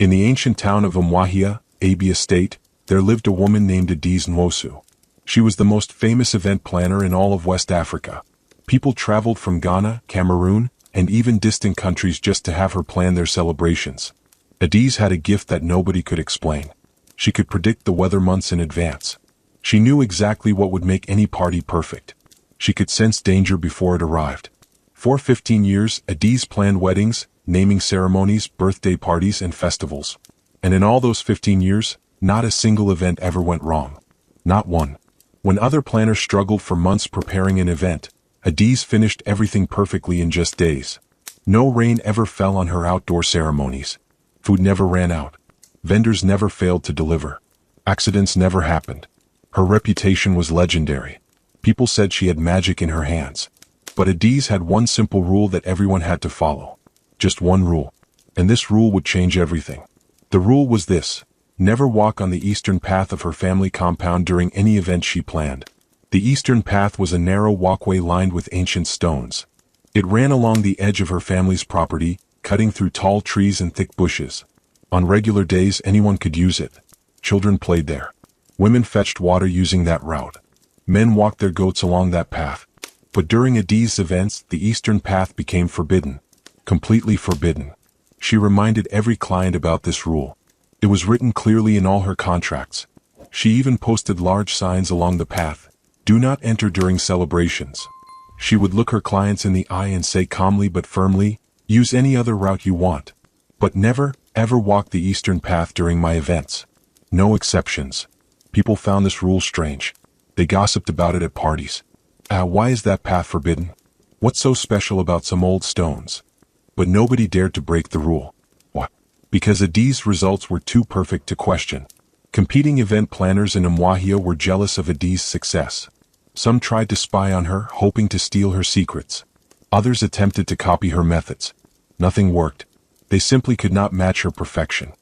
In the ancient town of Umuahia, Abia State, there lived a woman named Adaeze Nwosu. She was the most famous event planner in all of West Africa. People traveled from Ghana, Cameroon, and even distant countries just to have her plan their celebrations. Adaeze had a gift that nobody could explain. She could predict the weather months in advance. She knew exactly what would make any party perfect. She could sense danger before it arrived. For 15 years, Adaeze planned weddings, naming ceremonies, birthday parties, and festivals. And in all those 15 years, not a single event ever went wrong. Not one. When other planners struggled for months preparing an event, Adaeze finished everything perfectly in just days. No rain ever fell on her outdoor ceremonies. Food never ran out. Vendors never failed to deliver. Accidents never happened. Her reputation was legendary. People said she had magic in her hands. But Adaeze had one simple rule that everyone had to follow. Just one rule. And this rule would change everything. The rule was this: never walk on the eastern path of her family compound during any event she planned. The eastern path was a narrow walkway lined with ancient stones. It ran along the edge of her family's property, cutting through tall trees and thick bushes. On regular days, anyone could use it. Children played there. Women fetched water using that route. Men walked their goats along that path. But during Adaeze's events, the eastern path became forbidden. Completely forbidden. She reminded every client about this rule. It was written clearly in all her contracts. She even posted large signs along the path: "Do not enter during celebrations." She would look her clients in the eye and say calmly but firmly, "Use any other route you want. But never, ever walk the eastern path during my events." No exceptions. People found this rule strange. They gossiped about it at parties. Why is that path forbidden? What's so special about some old stones? But nobody dared to break the rule. What? Because Adaeze's results were too perfect to question. Competing event planners in Umuahia were jealous of Adaeze's success. Some tried to spy on her, hoping to steal her secrets. Others attempted to copy her methods. Nothing worked. They simply could not match her perfection.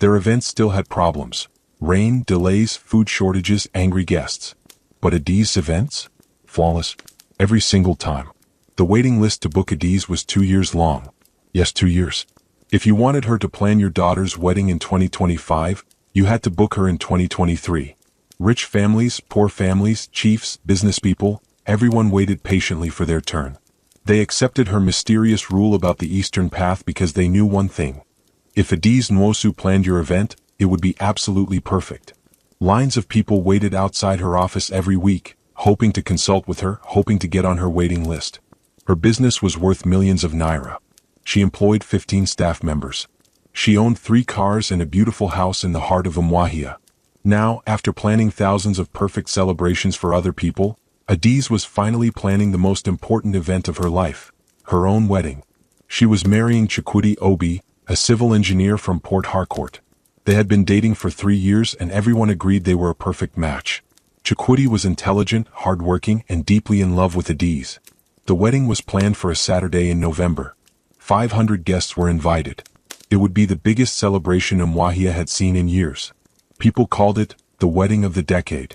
Their events still had problems: rain, delays, food shortages, angry guests. But Adaeze's events? Flawless. Every single time. The waiting list to book Adaeze was 2 years long. Yes, 2 years. If you wanted her to plan your daughter's wedding in 2025, you had to book her in 2023. Rich families, poor families, chiefs, business people, everyone waited patiently for their turn. They accepted her mysterious rule about the eastern path because they knew one thing: if Adaeze Nwosu planned your event, it would be absolutely perfect. Lines of people waited outside her office every week, hoping to consult with her, hoping to get on her waiting list. Her business was worth millions of naira. She employed 15 staff members. She owned 3 cars and a beautiful house in the heart of Umuahia. Now, after planning thousands of perfect celebrations for other people, Adaeze was finally planning the most important event of her life: her own wedding. She was marrying Chukwudi Obi, a civil engineer from Port Harcourt. They had been dating for 3 years and everyone agreed they were a perfect match. Chukwudi was intelligent, hardworking, and deeply in love with Adaeze. The wedding was planned for a Saturday in November. 500 guests were invited. It would be the biggest celebration Umuahia had seen in years. People called it the wedding of the decade.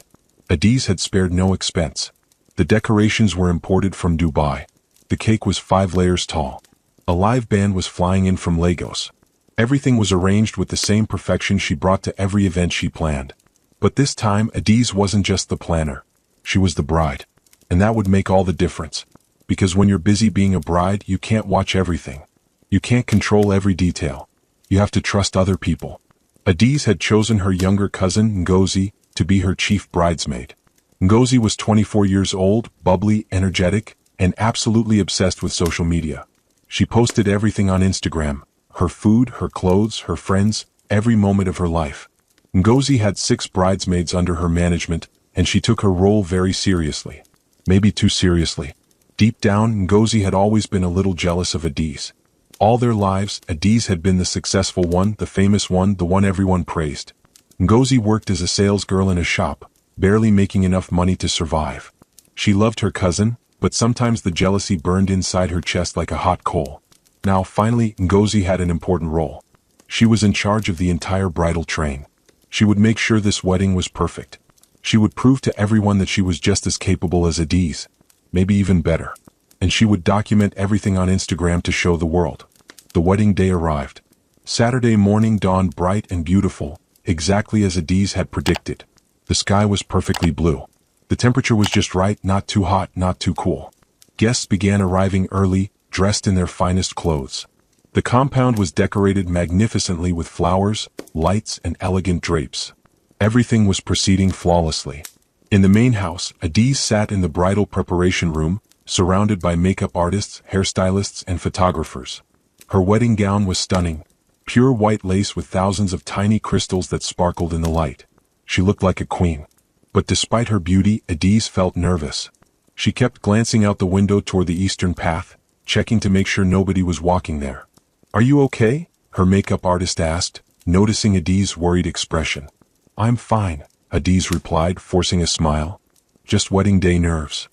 Adaeze had spared no expense. The decorations were imported from Dubai. The cake was 5 layers tall. A live band was flying in from Lagos. Everything was arranged with the same perfection she brought to every event she planned. But this time, Adaeze wasn't just the planner. She was the bride. And that would make all the difference. Because when you're busy being a bride, you can't watch everything. You can't control every detail. You have to trust other people. Adaeze had chosen her younger cousin, Ngozi, to be her chief bridesmaid. Ngozi was 24 years old, bubbly, energetic, and absolutely obsessed with social media. She posted everything on Instagram: her food, her clothes, her friends, every moment of her life. Ngozi had 6 bridesmaids under her management, and she took her role very seriously. Maybe too seriously. Deep down, Ngozi had always been a little jealous of Adaeze. All their lives, Adaeze had been the successful one, the famous one, the one everyone praised. Ngozi worked as a salesgirl in a shop, barely making enough money to survive. She loved her cousin, but sometimes the jealousy burned inside her chest like a hot coal. Now, finally, Ngozi had an important role. She was in charge of the entire bridal train. She would make sure this wedding was perfect. She would prove to everyone that she was just as capable as Adaeze, maybe even better. And she would document everything on Instagram to show the world. The wedding day arrived. Saturday morning dawned bright and beautiful, exactly as Adaeze had predicted. The sky was perfectly blue. The temperature was just right, not too hot, not too cool. Guests began arriving early, dressed in their finest clothes. The compound was decorated magnificently with flowers, lights, and elegant drapes. Everything was proceeding flawlessly. In the main house, Adaeze sat in the bridal preparation room, surrounded by makeup artists, hairstylists, and photographers. Her wedding gown was stunning, pure white lace with thousands of tiny crystals that sparkled in the light. She looked like a queen. But despite her beauty, Adaeze felt nervous. She kept glancing out the window toward the eastern path, checking to make sure nobody was walking there. "Are you okay?" her makeup artist asked, noticing Adaeze's worried expression. "I'm fine," Adaeze replied, forcing a smile. "Just wedding day nerves."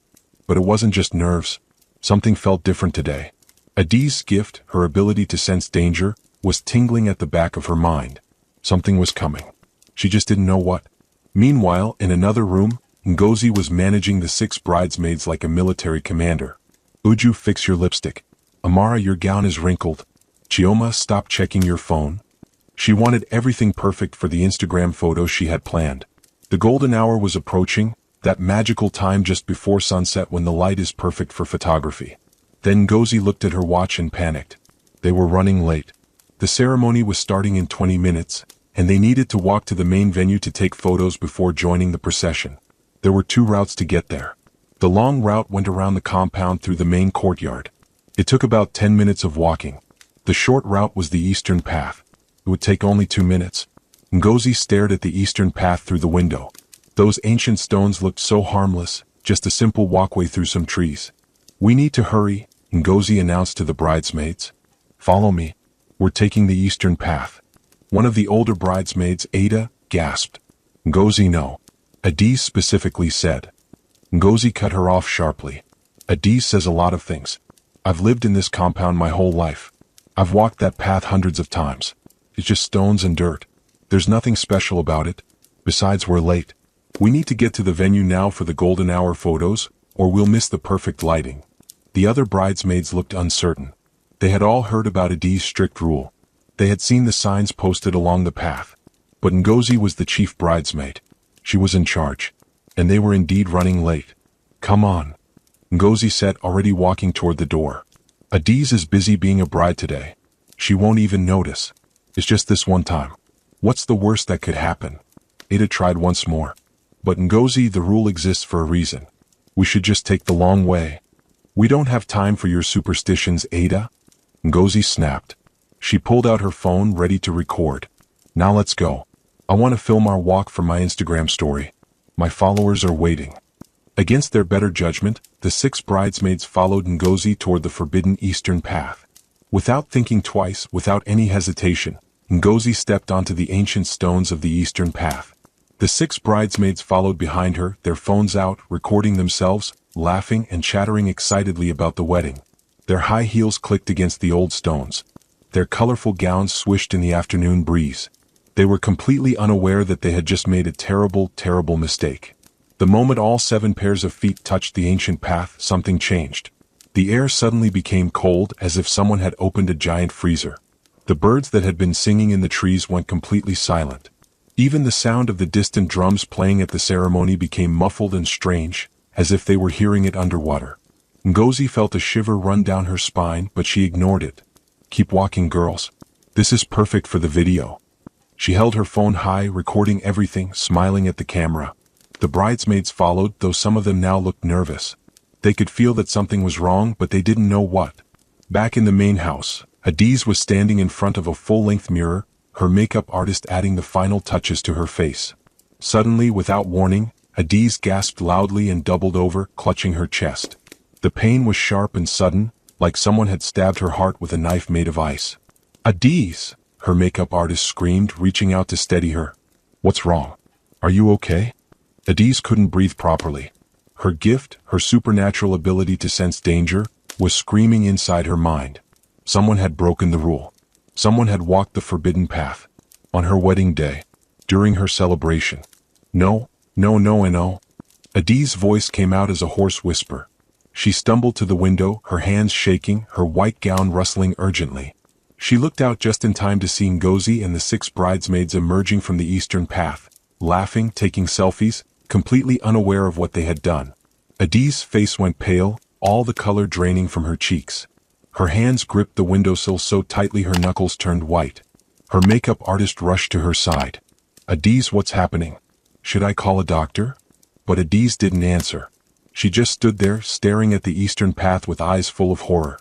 But it wasn't just nerves. Something felt different today. Adaeze's gift, her ability to sense danger, was tingling at the back of her mind. Something was coming. She just didn't know what. Meanwhile, in another room, Ngozi was managing the 6 bridesmaids like a military commander. "Uju, fix your lipstick. Amara, your gown is wrinkled. Chioma, stop checking your phone." She wanted everything perfect for the Instagram photo she had planned. The golden hour was approaching, that magical time just before sunset when the light is perfect for photography. Then Ngozi looked at her watch and panicked. They were running late. The ceremony was starting in 20 minutes, and they needed to walk to the main venue to take photos before joining the procession. There were 2 routes to get there. The long route went around the compound through the main courtyard. It took about 10 minutes of walking. The short route was the eastern path. It would take only 2 minutes. Ngozi stared at the eastern path through the window. Those ancient stones looked so harmless, just a simple walkway through some trees. "We need to hurry," Ngozi announced to the bridesmaids. "Follow me. We're taking the eastern path." One of the older bridesmaids, Ada, gasped. "Ngozi, no." Adaeze specifically said. Ngozi cut her off sharply. "Adaeze says a lot of things. I've lived in this compound my whole life. I've walked that path hundreds of times. It's just stones and dirt. There's nothing special about it. Besides, we're late. We need to get to the venue now for the golden hour photos, or we'll miss the perfect lighting." The other bridesmaids looked uncertain. They had all heard about Adaeze's strict rule. They had seen the signs posted along the path. But Ngozi was the chief bridesmaid. She was in charge. And they were indeed running late. "Come on," Ngozi said, already walking toward the door. "Adaeze is busy being a bride today. She won't even notice. It's just this one time. What's the worst that could happen?" Ada tried once more. "But Ngozi, the rule exists for a reason. We should just take the long way." "We don't have time for your superstitions, Ada," Ngozi snapped. She pulled out her phone, ready to record. "Now let's go. I want to film our walk for my Instagram story. My followers are waiting." Against their better judgment, the 6 bridesmaids followed Ngozi toward the forbidden eastern path. Without thinking twice, without any hesitation, Ngozi stepped onto the ancient stones of the eastern path. The 6 bridesmaids followed behind her, their phones out, recording themselves, laughing and chattering excitedly about the wedding. Their high heels clicked against the old stones. Their colorful gowns swished in the afternoon breeze. They were completely unaware that they had just made a terrible, terrible mistake. The moment all 7 pairs of feet touched the ancient path, something changed. The air suddenly became cold, as if someone had opened a giant freezer. The birds that had been singing in the trees went completely silent. Even the sound of the distant drums playing at the ceremony became muffled and strange, as if they were hearing it underwater. Ngozi felt a shiver run down her spine, but she ignored it. "Keep walking, girls. This is perfect for the video." She held her phone high, recording everything, smiling at the camera. The bridesmaids followed, though some of them now looked nervous. They could feel that something was wrong, but they didn't know what. Back in the main house, Adaeze was standing in front of a full-length mirror, her makeup artist adding the final touches to her face. Suddenly, without warning, Adaeze gasped loudly and doubled over, clutching her chest. The pain was sharp and sudden, like someone had stabbed her heart with a knife made of ice. "Adaeze!" her makeup artist screamed, reaching out to steady her. "What's wrong? Are you okay?" Adaeze couldn't breathe properly. Her gift, her supernatural ability to sense danger, was screaming inside her mind. Someone had broken the rule. Someone had walked the forbidden path. On her wedding day. During her celebration. "No, no, no, and no." Adaeze's voice came out as a hoarse whisper. She stumbled to the window, her hands shaking, her white gown rustling urgently. She looked out just in time to see Ngozi and the 6 bridesmaids emerging from the eastern path, laughing, taking selfies, completely unaware of what they had done. Adaeze's face went pale, all the color draining from her cheeks. Her hands gripped the windowsill so tightly her knuckles turned white. Her makeup artist rushed to her side. "Adaeze, what's happening? Should I call a doctor?" But Adaeze didn't answer. She just stood there, staring at the eastern path with eyes full of horror.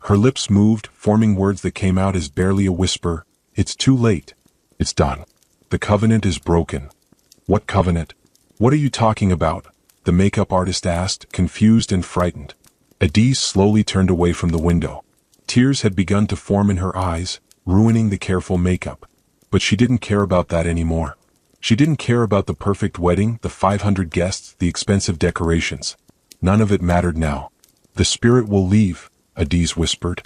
Her lips moved, forming words that came out as barely a whisper. "It's too late. It's done. The covenant is broken." "What covenant? What are you talking about?" the makeup artist asked, confused and frightened. Adaeze slowly turned away from the window. Tears had begun to form in her eyes, ruining the careful makeup. But she didn't care about that anymore. She didn't care about the perfect wedding, the 500 guests, the expensive decorations. None of it mattered now. "The spirit will leave," Adaeze whispered.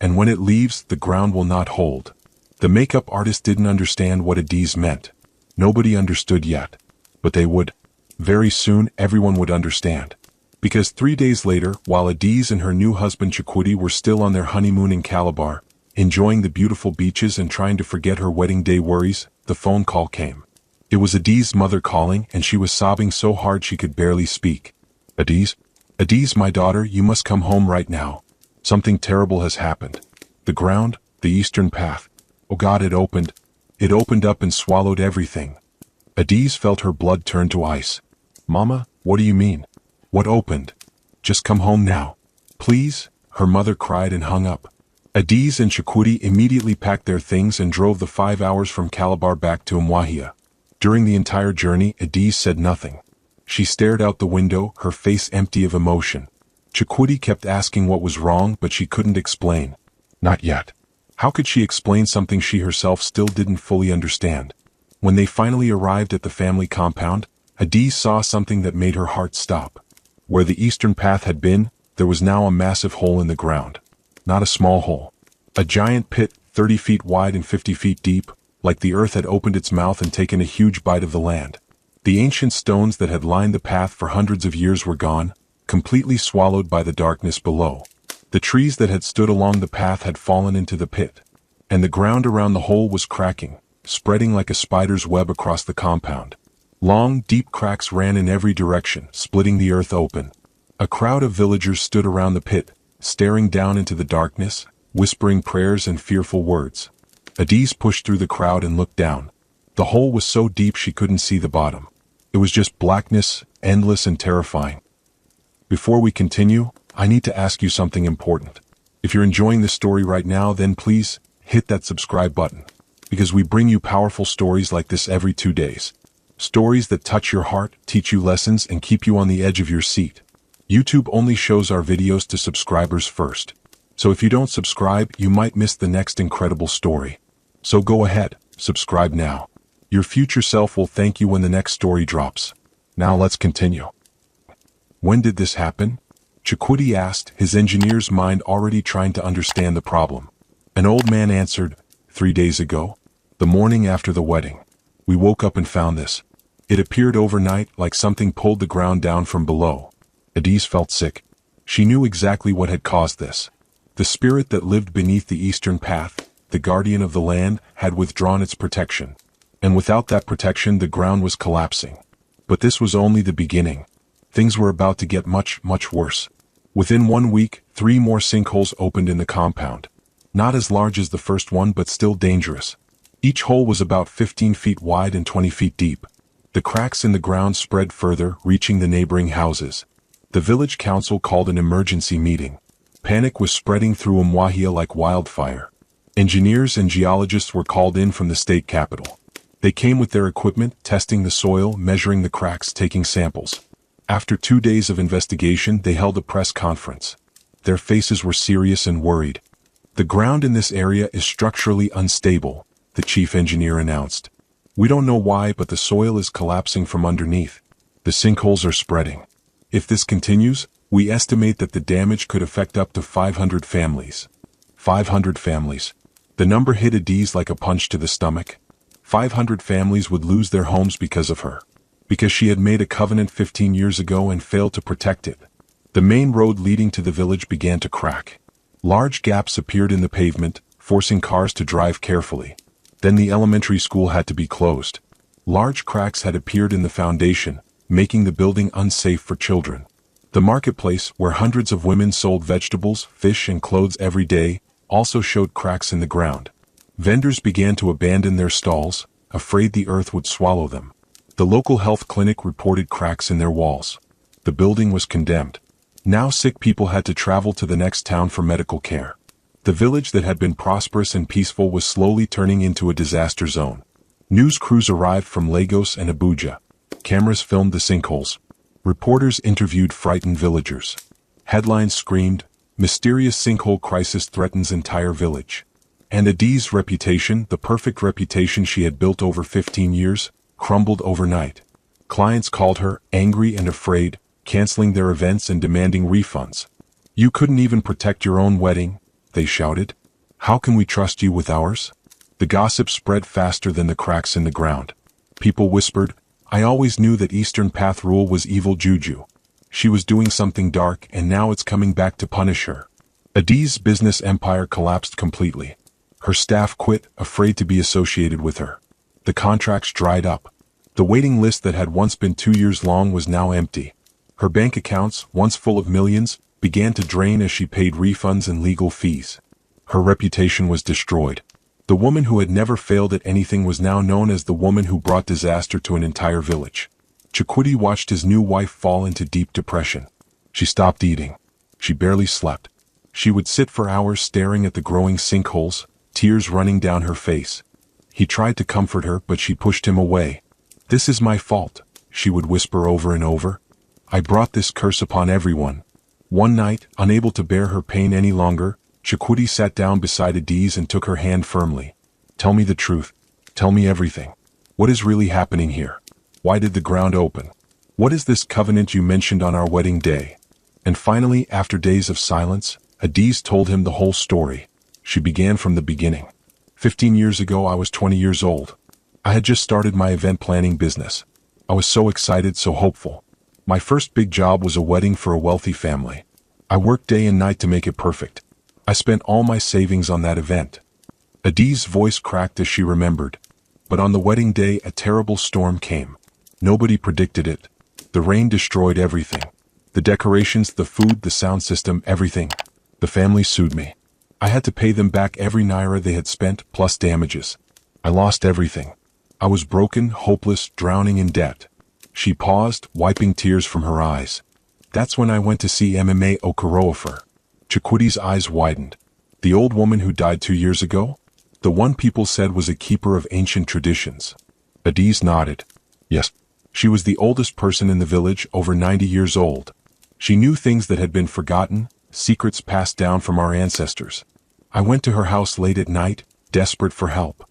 "And when it leaves, the ground will not hold." The makeup artist didn't understand what Adaeze meant. Nobody understood yet. But they would. Very soon, everyone would understand. Because 3 days later, while Adaeze and her new husband Chukwudi were still on their honeymoon in Calabar, enjoying the beautiful beaches and trying to forget her wedding day worries, the phone call came. It was Adaeze's mother calling, and she was sobbing so hard she could barely speak. "Adaeze? Adaeze, my daughter, you must come home right now. Something terrible has happened. The ground, the eastern path. Oh God, it opened. It opened up and swallowed everything." Adaeze felt her blood turn to ice. "Mama, what do you mean? What opened? Just come home now. Please," her mother cried and hung up. Adaeze and Chukwudi immediately packed their things and drove the 5 hours from Calabar back to Umuahia. During the entire journey, Adaeze said nothing. She stared out the window, her face empty of emotion. Chukwudi kept asking what was wrong, but she couldn't explain. Not yet. How could she explain something she herself still didn't fully understand? When they finally arrived at the family compound, Adaeze saw something that made her heart stop. Where the eastern path had been, there was now a massive hole in the ground. Not a small hole. A giant pit, 30 feet wide and 50 feet deep, like the earth had opened its mouth and taken a huge bite of the land. The ancient stones that had lined the path for hundreds of years were gone, completely swallowed by the darkness below. The trees that had stood along the path had fallen into the pit, and the ground around the hole was cracking, spreading like a spider's web across the compound. Long, deep cracks ran in every direction, splitting the earth open. A crowd of villagers stood around the pit, staring down into the darkness, whispering prayers and fearful words. Adaeze pushed through the crowd and looked down. The hole was so deep she couldn't see the bottom. It was just blackness, endless and terrifying. Before we continue, I need to ask you something important. If you're enjoying this story right now, then please hit that subscribe button. Because we bring you powerful stories like this every 2 days. Stories that touch your heart, teach you lessons, and keep you on the edge of your seat. YouTube only shows our videos to subscribers first. So if you don't subscribe, you might miss the next incredible story. So go ahead, subscribe now. Your future self will thank you when the next story drops. Now let's continue. When did this happen? Chukwudi asked, his engineer's mind already trying to understand the problem. An old man answered, 3 days ago, the morning after the wedding. We woke up and found this. It appeared overnight like something pulled the ground down from below. Adaeze felt sick. She knew exactly what had caused this. The spirit that lived beneath the eastern path, the guardian of the land, had withdrawn its protection. And without that protection, the ground was collapsing. But this was only the beginning. Things were about to get much, much worse. Within 1 week, 3 more sinkholes opened in the compound. Not as large as the first one, but still dangerous. Each hole was about 15 feet wide and 20 feet deep. The cracks in the ground spread further, reaching the neighboring houses. The village council called an emergency meeting. Panic was spreading through Umuahia like wildfire. Engineers and geologists were called in from the state capital. They came with their equipment, testing the soil, measuring the cracks, taking samples. After 2 days of investigation, they held a press conference. Their faces were serious and worried. The ground in this area is structurally unstable, the chief engineer announced. We don't know why, but the soil is collapsing from underneath. The sinkholes are spreading. If this continues, we estimate that the damage could affect up to 500 families. 500 families. The number hit Adaeze like a punch to the stomach. 500 families would lose their homes because of her. Because she had made a covenant 15 years ago and failed to protect it. The main road leading to the village began to crack. Large gaps appeared in the pavement, forcing cars to drive carefully. Then the elementary school had to be closed. Large cracks had appeared in the foundation, making the building unsafe for children. The marketplace, where hundreds of women sold vegetables, fish, and clothes every day, also showed cracks in the ground. Vendors began to abandon their stalls, afraid the earth would swallow them. The local health clinic reported cracks in their walls. The building was condemned. Now sick people had to travel to the next town for medical care. The village that had been prosperous and peaceful was slowly turning into a disaster zone. News crews arrived from Lagos and Abuja. Cameras filmed the sinkholes. Reporters interviewed frightened villagers. Headlines screamed, "Mysterious sinkhole crisis threatens entire village." And Adaeze's reputation, the perfect reputation she had built over 15 years, crumbled overnight. Clients called her, angry and afraid, canceling their events and demanding refunds. "You couldn't even protect your own wedding," they shouted. "How can we trust you with ours?" The gossip spread faster than the cracks in the ground. People whispered, "I always knew that Eastern Path rule was evil juju. She was doing something dark and now it's coming back to punish her." Adaeze's business empire collapsed completely. Her staff quit, afraid to be associated with her. The contracts dried up. The waiting list that had once been 2 years long was now empty. Her bank accounts, once full of millions, began to drain as she paid refunds and legal fees. Her reputation was destroyed. The woman who had never failed at anything was now known as the woman who brought disaster to an entire village. Chukwudi watched his new wife fall into deep depression. She stopped eating. She barely slept. She would sit for hours staring at the growing sinkholes, tears running down her face. He tried to comfort her, but she pushed him away. "This is my fault," she would whisper over and over. "I brought this curse upon everyone." One night, unable to bear her pain any longer, Chukwudi sat down beside Adaeze and took her hand firmly. "Tell me the truth. Tell me everything. What is really happening here? Why did the ground open? What is this covenant you mentioned on our wedding day?" And finally, after days of silence, Adaeze told him the whole story. She began from the beginning. 15 years ago I was 20 years old. I had just started my event planning business. I was so excited, so hopeful. My first big job was a wedding for a wealthy family. I worked day and night to make it perfect. I spent all my savings on that event. Adaeze's voice cracked as she remembered. But on the wedding day a terrible storm came. Nobody predicted it. The rain destroyed everything. The decorations, the food, the sound system, everything. The family sued me. I had to pay them back every naira they had spent, plus damages. I lost everything. I was broken, hopeless, drowning in debt. She paused, wiping tears from her eyes. That's when I went to see MMA Okoroafor. Chukwudi's eyes widened. The old woman who died 2 years ago? The one people said was a keeper of ancient traditions. Adaeze nodded. Yes. She was the oldest person in the village, over 90 years old. She knew things that had been forgotten, secrets passed down from our ancestors. I went to her house late at night, desperate for help.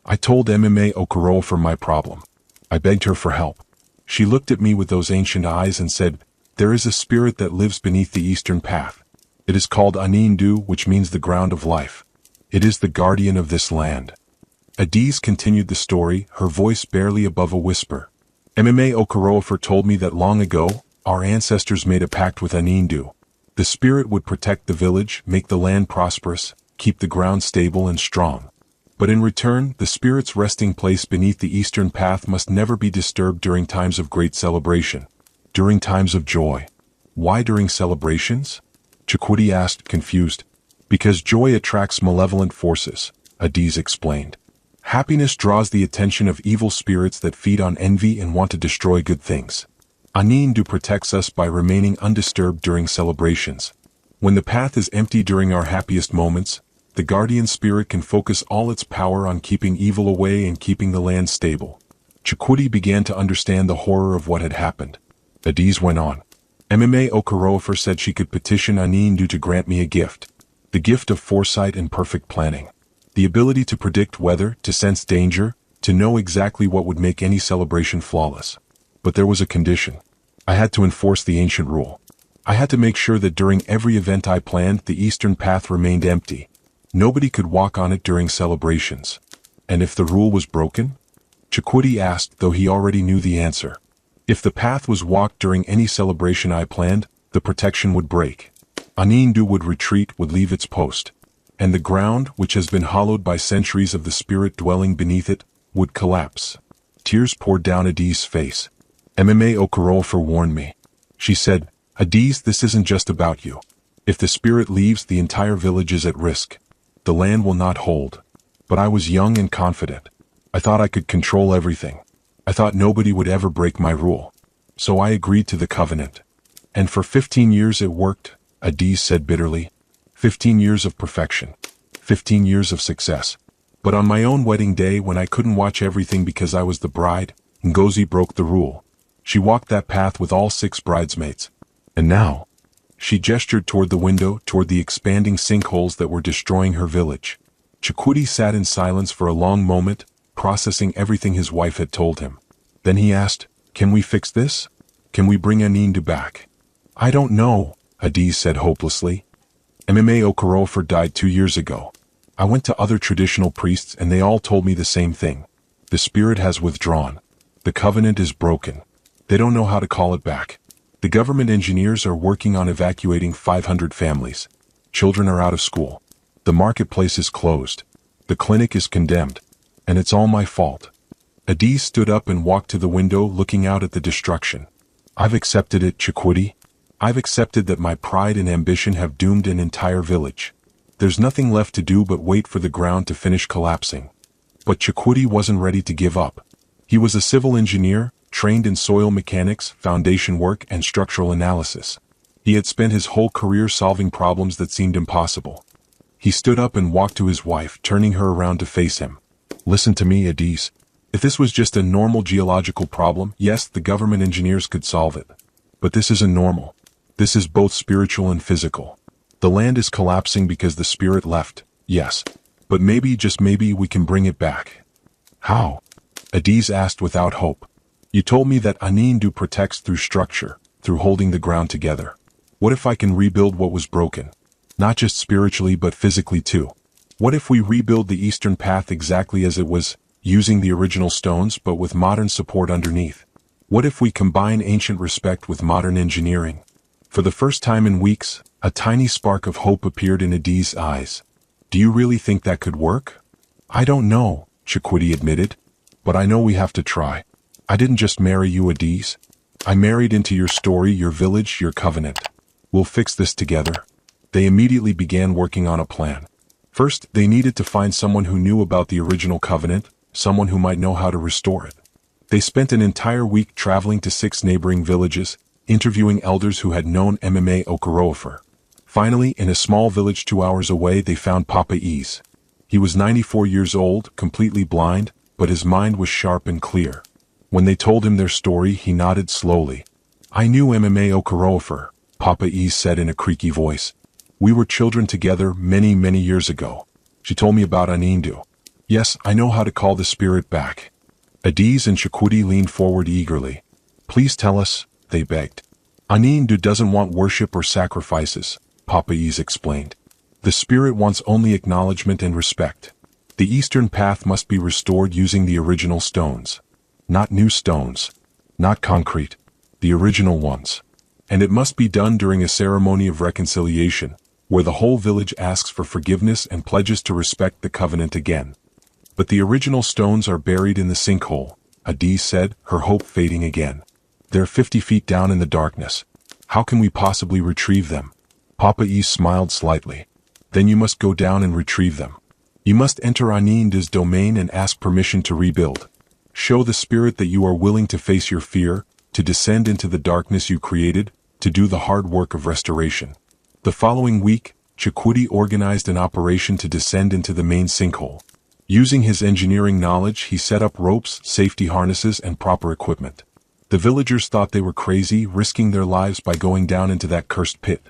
I told MMA Okoroafor my problem. I begged her for help. She looked at me with those ancient eyes and said, "There is a spirit that lives beneath the Eastern Path. It is called Anindu, which means the ground of life. It is the guardian of this land." Adaeze continued the story, her voice barely above a whisper. MMA Okoroafor told me that long ago, our ancestors made a pact with Anindu. The spirit would protect the village, make the land prosperous, keep the ground stable and strong. But in return, the spirit's resting place beneath the Eastern Path must never be disturbed during times of great celebration. During times of joy. Why during celebrations? Chukwudi asked, confused. Because joy attracts malevolent forces, Adaeze explained. Happiness draws the attention of evil spirits that feed on envy and want to destroy good things. Anindu protects us by remaining undisturbed during celebrations. When the path is empty during our happiest moments, the guardian spirit can focus all its power on keeping evil away and keeping the land stable. Chukwudi began to understand the horror of what had happened. Adaeze went on. MMA Okoroafor said she could petition Anindu to grant me a gift. The gift of foresight and perfect planning. The ability to predict weather, to sense danger, to know exactly what would make any celebration flawless. But there was a condition. I had to enforce the ancient rule. I had to make sure that during every event I planned, the Eastern Path remained empty. Nobody could walk on it during celebrations. And if the rule was broken? Chukwudi asked, though he already knew the answer. If the path was walked during any celebration I planned, the protection would break. Anindu would retreat, would leave its post. and the ground, which has been hollowed by centuries of the spirit dwelling beneath it, would collapse. Tears poured down Adaeze's face. Mma Okoroafor warned me. She said, Adaeze, this isn't just about you. If the spirit leaves, the entire village is at risk. The land will not hold. But I was young and confident. I thought I could control everything. I thought nobody would ever break my rule. So I agreed to the covenant. And for 15 years it worked, Adaeze said bitterly. 15 years of perfection. 15 years of success. But on my own wedding day, when I couldn't watch everything because I was the bride, Ngozi broke the rule. She walked that path with all 6 bridesmaids. And now, she gestured toward the window, toward the expanding sinkholes that were destroying her village. Chukwudi sat in silence for a long moment, processing everything his wife had told him. Then he asked, Can we fix this? Can we bring Anindu back? I don't know, Adaeze said hopelessly. Mma Okoroafor died 2 years ago. I went to other traditional priests and they all told me the same thing. The spirit has withdrawn. The covenant is broken. They don't know how to call it back. The government engineers are working on evacuating 500 families. Children are out of school. The marketplace is closed. The clinic is condemned. And it's all my fault. Adaeze stood up and walked to the window, looking out at the destruction. I've accepted it, Chukwudi. I've accepted that my pride and ambition have doomed an entire village. There's nothing left to do but wait for the ground to finish collapsing. But Chukwudi wasn't ready to give up. He was a civil engineer, trained in soil mechanics, foundation work, and structural analysis. He had spent his whole career solving problems that seemed impossible. He stood up and walked to his wife, turning her around to face him. Listen to me, Adaeze. If this was just a normal geological problem, yes, the government engineers could solve it. But this isn't normal. This is both spiritual and physical. The land is collapsing because the spirit left, yes. But maybe, just maybe, we can bring it back. How? Adaeze asked without hope. You told me that Anindu protects through structure, through holding the ground together. What if I can rebuild what was broken? Not just spiritually but physically too. What if we rebuild the eastern path exactly as it was, using the original stones but with modern support underneath? What if we combine ancient respect with modern engineering? For the first time in weeks, a tiny spark of hope appeared in Adaeze's eyes. Do you really think that could work? I don't know, Chukwudi admitted. But I know we have to try. I didn't just marry you, Adaeze. I married into your story, your village, your covenant. We'll fix this together. They immediately began working on a plan. First, they needed to find someone who knew about the original covenant, someone who might know how to restore it. They spent an entire week traveling to 6 neighboring villages, interviewing elders who had known Mma Okoroafor. Finally, in a small village 2 hours away, they found Papa Eze. He was 94 years old, completely blind, but his mind was sharp and clear. When they told him their story, he nodded slowly. I knew Mma Okoroafor, Papa Eze said in a creaky voice. We were children together many, many years ago. She told me about Anindu. Yes, I know how to call the spirit back. Adaeze and Chukwudi leaned forward eagerly. Please tell us, they begged. Anindu doesn't want worship or sacrifices, Papa Eze explained. The spirit wants only acknowledgement and respect. The eastern path must be restored using the original stones. Not new stones. Not concrete. The original ones. And it must be done during a ceremony of reconciliation, where the whole village asks for forgiveness and pledges to respect the covenant again. But the original stones are buried in the sinkhole, Adaeze said, her hope fading again. They're 50 feet down in the darkness. How can we possibly retrieve them? Papa Eze smiled slightly. Then you must go down and retrieve them. You must enter Anindu's domain and ask permission to rebuild. Show the spirit that you are willing to face your fear, to descend into the darkness you created, to do the hard work of restoration. The following week, Chukwudi organized an operation to descend into the main sinkhole. Using his engineering knowledge, he set up ropes, safety harnesses, and proper equipment. The villagers thought they were crazy, risking their lives by going down into that cursed pit.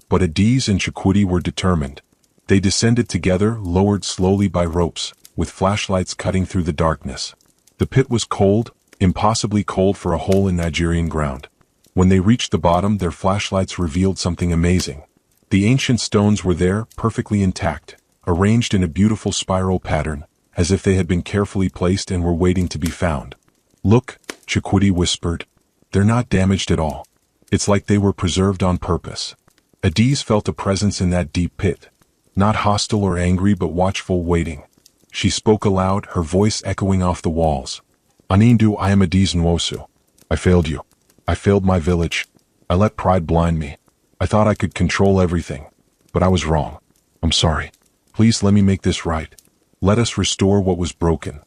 But Adaeze and Chukwudi were determined. They descended together, lowered slowly by ropes, with flashlights cutting through the darkness. The pit was cold, impossibly cold for a hole in Nigerian ground. When they reached the bottom, their flashlights revealed something amazing. The ancient stones were there, perfectly intact, arranged in a beautiful spiral pattern, as if they had been carefully placed and were waiting to be found. Look, Chukwudi whispered. They're not damaged at all. It's like they were preserved on purpose. Adaeze felt a presence in that deep pit. Not hostile or angry but watchful, waiting. She spoke aloud, her voice echoing off the walls. Anindu, I am Adaeze Nwosu. I failed you. I failed my village. I let pride blind me. I thought I could control everything. But I was wrong. I'm sorry. Please let me make this right. Let us restore what was broken.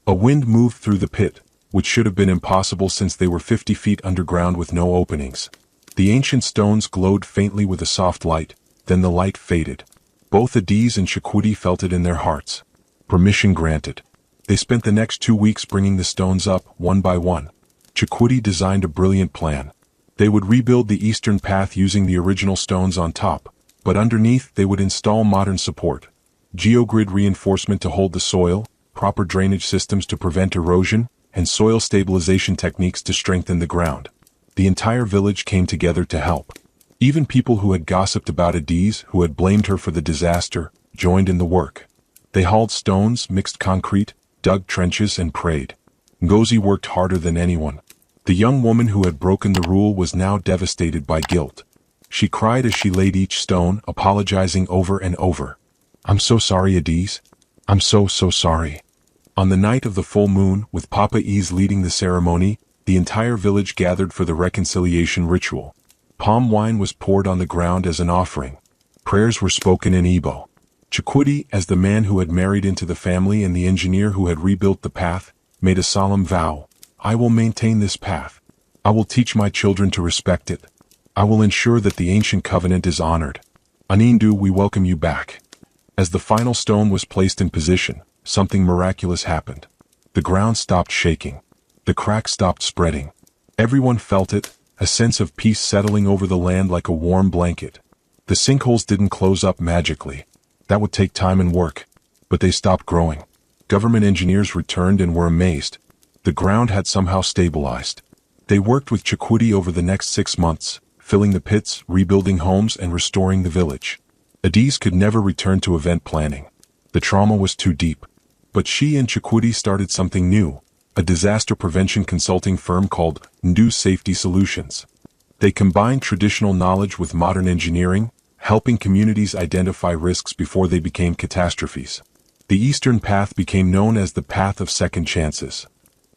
A wind moved through the pit, which should have been impossible since they were 50 feet underground with no openings. The ancient stones glowed faintly with a soft light, then the light faded. Both Adaeze and Chukwudi felt it in their hearts. Permission granted. They spent the next 2 weeks bringing the stones up, one by one. Chukwudi designed a brilliant plan. They would rebuild the eastern path using the original stones on top, but underneath they would install modern support. Geogrid reinforcement to hold the soil, proper drainage systems to prevent erosion, and soil stabilization techniques to strengthen the ground. The entire village came together to help. Even people who had gossiped about Adaeze, who had blamed her for the disaster, joined in the work. They hauled stones, mixed concrete, dug trenches, and prayed. Ngozi worked harder than anyone. The young woman who had broken the rule was now devastated by guilt. She cried as she laid each stone, apologizing over and over. I'm so sorry, Adaeze. I'm so sorry. On the night of the full moon, with Papa Eze leading the ceremony, the entire village gathered for the reconciliation ritual. Palm wine was poured on the ground as an offering. Prayers were spoken in Igbo. Chukwudi, as the man who had married into the family and the engineer who had rebuilt the path, made a solemn vow. I will maintain this path. I will teach my children to respect it. I will ensure that the ancient covenant is honored. Anindu, we welcome you back. As the final stone was placed in position, something miraculous happened. The ground stopped shaking. The cracks stopped spreading. Everyone felt it, a sense of peace settling over the land like a warm blanket. The sinkholes didn't close up magically. That would take time and work. But they stopped growing. Government engineers returned and were amazed. The ground had somehow stabilized. They worked with Chukwudi over the next 6 months, filling the pits, rebuilding homes, and restoring the village. Adaeze could never return to event planning. The trauma was too deep. But she and Chukwudi started something new, a disaster prevention consulting firm called Ndu Safety Solutions. They combined traditional knowledge with modern engineering, helping communities identify risks before they became catastrophes. The Eastern Path became known as the Path of Second Chances.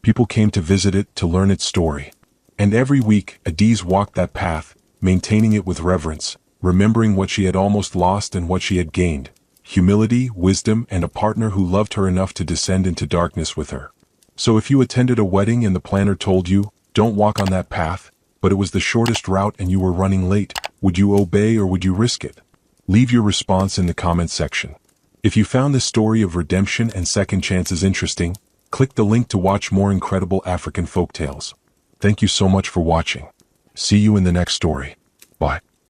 People came to visit it, to learn its story. And every week, Adaeze walked that path, maintaining it with reverence, remembering what she had almost lost and what she had gained: humility, wisdom, and a partner who loved her enough to descend into darkness with her. So if you attended a wedding and the planner told you, don't walk on that path, but it was the shortest route and you were running late, would you obey or would you risk it? Leave your response in the comments section. If you found this story of redemption and second chances interesting, click the link to watch more incredible African folktales. Thank you so much for watching. See you in the next story. Bye.